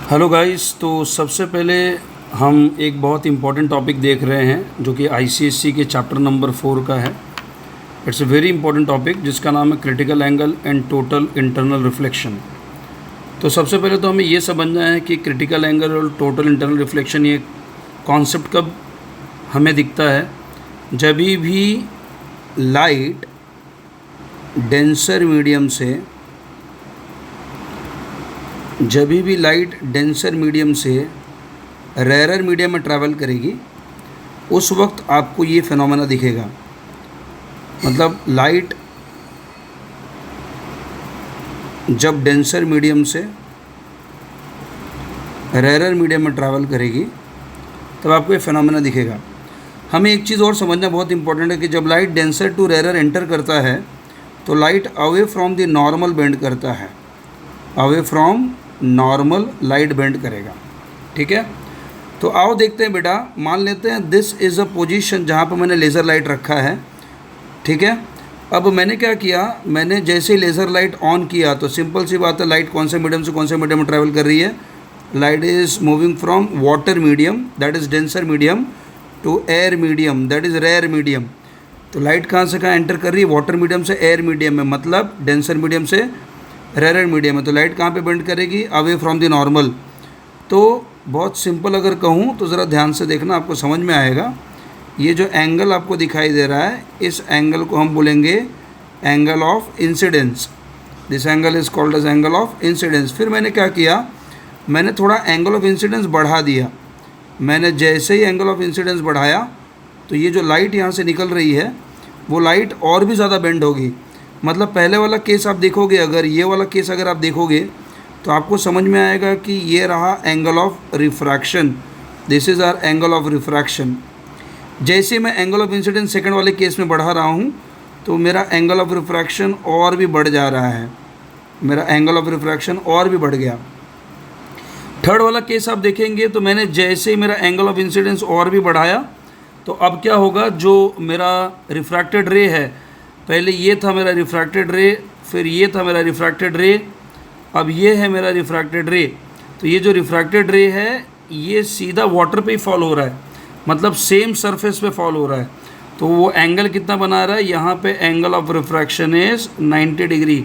Hello guys. तो सबसे पहले हम एक बहुत इम्पॉर्टेंट टॉपिक देख रहे हैं जो कि आईसीएससी के चैप्टर नंबर 4 का है। It's a very important topic जिसका नाम है critical angle and total internal reflection. तो सबसे पहले तो हमें ये समझना है कि क्रिटिकल एंगल और टोटल इंटरनल रिफ्लेक्शन ये कॉन्सेप्ट कब हमें दिखता है, जब भी लाइट डेंसर मीडियम से रेयर मीडियम में ट्रैवल करेगी, उस वक्त आपको ये फिनोमेना दिखेगा। मतलब लाइट जब डेंसर मीडियम से रेयर मीडियम में ट्रैवल करेगी तब आपको ये फिनोमेना दिखेगा। हमें एक चीज़ और समझना बहुत इंपॉर्टेंट है कि जब light denser to rare enter करता है तो light away from the normal bend करता है, away from normal light bend करेगा। ठीक है, तो आओ देखते हैं बेटा। मान लेते हैं दिस इज़ अ पोजीशन जहाँ पर मैंने लेज़र लाइट रखा है। ठीक है, अब मैंने क्या किया, मैंने जैसे ही लेज़र लाइट ऑन किया तो सिंपल सी बात है, लाइट कौन से मीडियम से कौन से मीडियम में ट्रैवल कर रही है। Light is moving from water medium that is denser medium to air medium that is rare medium. तो लाइट कहाँ से कहाँ एंटर कर रही है, वाटर मीडियम से एयर मीडियम में, मतलब डेंसर मीडियम से रेयर मीडियम में। तो लाइट कहाँ पे बेंड करेगी, अवे फ्रॉम द नॉर्मल। तो बहुत सिंपल अगर कहूँ तो ज़रा ध्यान से देखना, आपको समझ में आएगा। ये जो एंगल आपको दिखाई दे रहा है, इस एंगल को हम बोलेंगे angle of incidence. This angle is called as angle of incidence. फिर मैंने क्या किया, मैंने थोड़ा एंगल ऑफ इंसिडेंस बढ़ा दिया। मैंने जैसे ही एंगल ऑफ इंसिडेंस बढ़ाया तो ये जो लाइट यहाँ से निकल रही है वो लाइट और भी ज़्यादा बेंड होगी। मतलब पहले वाला केस आप देखोगे, अगर ये वाला केस अगर आप देखोगे तो आपको समझ में आएगा कि ये रहा angle of refraction, this is hour angle of refraction. जैसे मैं एंगल ऑफ इंसिडेंस सेकंड वाले केस में बढ़ा रहा हूँ तो मेरा एंगल ऑफ रिफ्रैक्शन और भी बढ़ जा रहा है, मेरा एंगल ऑफ रिफ्रैक्शन और भी बढ़ गया। थर्ड वाला केस आप देखेंगे तो मैंने जैसे ही मेरा एंगल ऑफ इंसिडेंस और भी बढ़ाया तो अब क्या होगा, जो मेरा रिफ्रैक्टेड रे है, पहले ये था मेरा रिफ्रैक्टेड रे, फिर ये था मेरा रिफ्रैक्टेड रे, अब ये है मेरा रिफ्रैक्टेड रे। तो ये जो रिफ्रैक्टेड रे है ये सीधा वाटर पे ही फॉल हो रहा है, मतलब सेम सरफेस पे फॉल हो रहा है। तो वो एंगल कितना बना रहा है, यहाँ पे angle of refraction is 90 degree.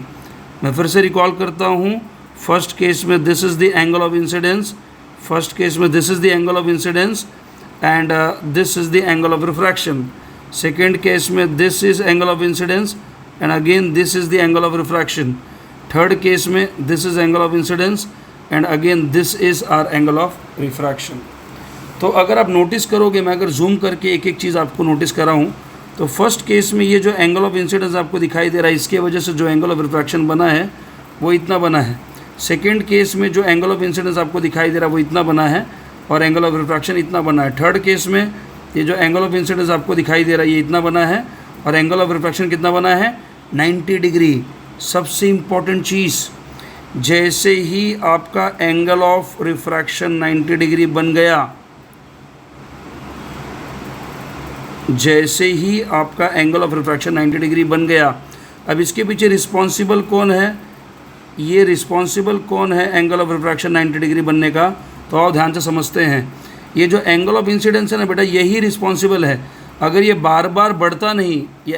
मैं फिर से रिकॉल करता हूँ, फर्स्ट केस में this is the angle of incidence, first case में this is the angle of incidence and this is the angle of refraction. Second case में this is angle of incidence and again this is the angle of refraction. Third case में this is angle of incidence and again this is R angle of refraction. तो अगर आप notice करोगे, मैं अगर zoom करके एक एक चीज़ आपको नोटिस कराऊँ तो फर्स्ट केस में ये जो एंगल ऑफ इंसिडेंस आपको दिखाई दे रहा है, इसके वजह से जो एंगल ऑफ रिफ्रैक्शन बना है वो इतना बना है। सेकेंड केस में जो एंगल ऑफ इंसिडेंस आपको दिखाई दे रहा है वो इतना बना है और एंगल ऑफ रिफ्रैक्शन इतना बना है। थर्ड केस में ये जो एंगल ऑफ इंसिडेंस आपको दिखाई दे रहा है ये इतना बना है और एंगल ऑफ रिफ्रैक्शन कितना बना है, 90 डिग्री। सबसे इम्पॉर्टेंट चीज़, जैसे ही आपका एंगल ऑफ रिफ्रैक्शन 90 डिग्री बन गया, जैसे ही आपका एंगल ऑफ रिफ्रैक्शन 90 डिग्री बन गया, अब इसके पीछे रिस्पॉन्सिबल कौन है, ये रिस्पॉन्सिबल कौन है एंगल ऑफ रिफ्रैक्शन 90 डिग्री बनने का, तो आप ध्यान से समझते हैं। ये जो एंगल ऑफ इंसिडेंस है ना बेटा, यही रिस्पॉन्सिबल है। अगर ये बार बार बढ़ता नहीं, ये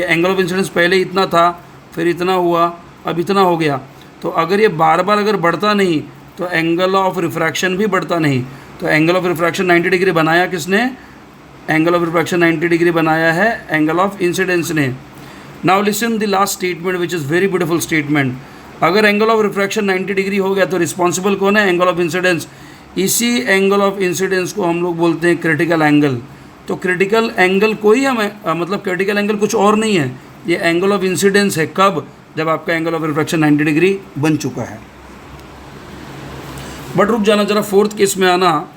एंगल ऑफ इंसिडेंस पहले इतना था, फिर इतना हुआ, अब इतना हो गया, तो अगर ये बार बार अगर बढ़ता नहीं तो एंगल ऑफ रिफ्रैक्शन भी बढ़ता नहीं। तो एंगल ऑफ रिफ्रैक्शन 90 डिग्री बनाया किसने, एंगल ऑफ रिफ्रैक्शन 90 डिग्री बनाया है एंगल ऑफ इंसिडेंस ने। Now listen the last statement which is very beautiful statement. अगर एंगल ऑफ रिफ्रैक्शन 90 डिग्री हो गया तो रिस्पॉन्सिबल कौन है, एंगल ऑफ इंसिडेंस। इसी एंगल ऑफ इंसिडेंस को हम लोग बोलते हैं क्रिटिकल एंगल। तो क्रिटिकल एंगल कोई मतलब क्रिटिकल एंगल कुछ और नहीं है, ये एंगल ऑफ इंसिडेंस है। कब, जब आपका एंगल ऑफ रिफ्रैक्शन 90 डिग्री बन चुका है। बट रुक जाना जरा, फोर्थ केस में आना।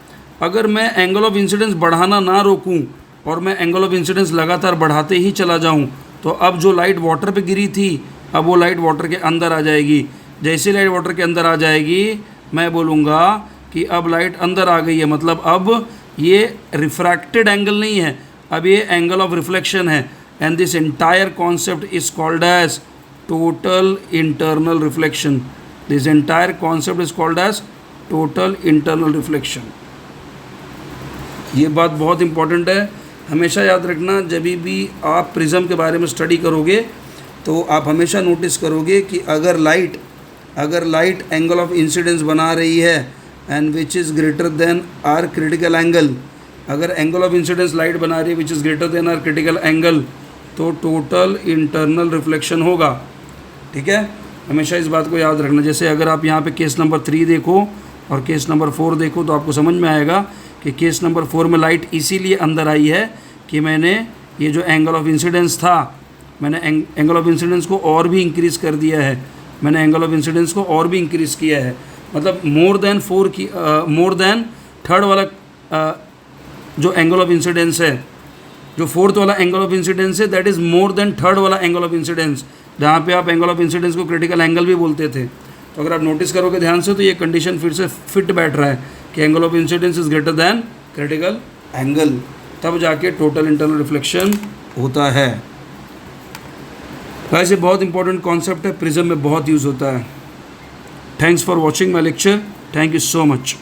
अगर मैं एंगल ऑफ इंसिडेंस बढ़ाना ना रोकूं और मैं एंगल ऑफ इंसिडेंस लगातार बढ़ाते ही चला जाऊं तो अब जो लाइट वाटर पे गिरी थी अब वो लाइट वाटर के अंदर आ जाएगी। जैसे लाइट वाटर के अंदर आ जाएगी मैं बोलूँगा कि अब लाइट अंदर आ गई है, मतलब अब ये रिफ्रैक्टेड एंगल नहीं है, अब ये एंगल ऑफ रिफ्लेक्शन है। And this entire concept is called as total internal reflection. This entire concept is called as total internal reflection. ये बात बहुत इंपॉर्टेंट है, हमेशा याद रखना। जब भी आप प्रिज्म के बारे में स्टडी करोगे तो आप हमेशा नोटिस करोगे कि अगर लाइट एंगल ऑफ इंसिडेंस बना रही है and which is greater than our critical angle, अगर एंगल ऑफ इंसिडेंस लाइट बना रही है which is greater than our critical angle, तो टोटल इंटरनल रिफ्लेक्शन होगा। ठीक है, हमेशा इस बात को याद रखना। जैसे अगर आप यहाँ पे केस नंबर 3 देखो और केस नंबर 4 देखो तो आपको समझ में आएगा कि केस नंबर 4 में लाइट इसीलिए अंदर आई है कि मैंने ये जो एंगल ऑफ इंसिडेंस था, मैंने एंगल ऑफ इंसिडेंस को और भी इंक्रीज़ कर दिया है, मैंने एंगल ऑफ इंसिडेंस को और भी इंक्रीज़ किया है। मतलब मोर देन थर्ड वाला जो एंगल ऑफ इंसिडेंस है, जो फोर्थ वाला एंगल ऑफ इंसिडेंस है, that is more than third वाला एंगल ऑफ इंसिडेंस, जहाँ पे आप एंगल ऑफ इंसिडेंस को क्रिटिकल एंगल भी बोलते थे। तो अगर आप नोटिस करोगे ध्यान से तो ये कंडीशन फिर से फिट बैठ रहा है कि angle of incidence is greater than critical angle, तब जाके टोटल इंटरनल रिफ्लेक्शन होता है। वैसे बहुत इंपॉर्टेंट कॉन्सेप्ट है, प्रिज्म में बहुत यूज़ होता है। Thanks for watching my lecture, thank you so much.